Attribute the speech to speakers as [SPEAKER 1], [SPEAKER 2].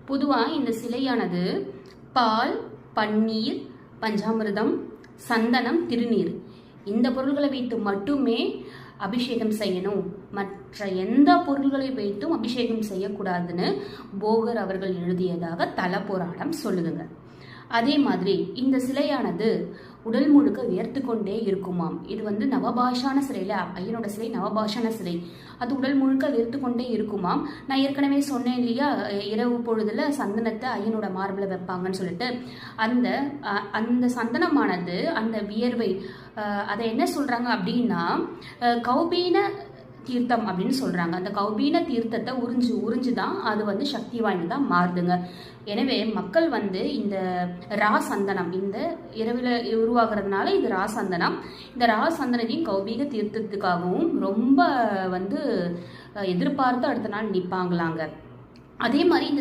[SPEAKER 1] பொதுவாக இந்த சிலையானது பால், பன்னீர், பஞ்சாமிர்தம், சந்தனம், திருநீர் இந்த பொருள்களை வைத்து மட்டுமே அபிஷேகம் செய்யணும், மற்ற எந்த பொருள்களை வைத்தும் அபிஷேகம் செய்யக்கூடாதுன்னு போகர் அவர்கள் எழுதியதாக தல புராணம் சொல்லுதுங்க. அதே மாதிரி இந்த சிலையானது உடல் முழுக்க வியர்த்து கொண்டே இருக்குமாம். இது நவபாஷான சிலையில ஐயனோட சிலை நவபாஷான சிலை, அது உடல் முழுக்க வியர்த்து கொண்டே இருக்குமாம். நான் ஏற்கனவே சொன்னேன் இல்லையா, இரவு பொழுதுல சந்தனத்தை ஐயனோட மார்பில் வைப்பாங்கன்னு சொல்லிட்டு, அந்த சந்தனமானது அந்த வியர்வை அதை என்ன சொல்றாங்க அப்படின்னா கௌபீன தீர்த்தம் அப்படின்னு சொல்றாங்க. அந்த கௌபீன தீர்த்தத்தை உறிஞ்சு தான் அது சக்தி வாய்ந்ததா மாறுதுங்க. எனவே மக்கள் இந்த ராசந்தனம் இந்த இரவில் உருவாகிறதுனால இது ராசந்தனம், இந்த ராசந்தனத்தையும் கௌபீக தீர்த்தத்துக்காகவும் ரொம்ப எதிர்பார்த்து அடுத்த நாள் நிற்பாங்களாங்க. அதே மாதிரி இந்த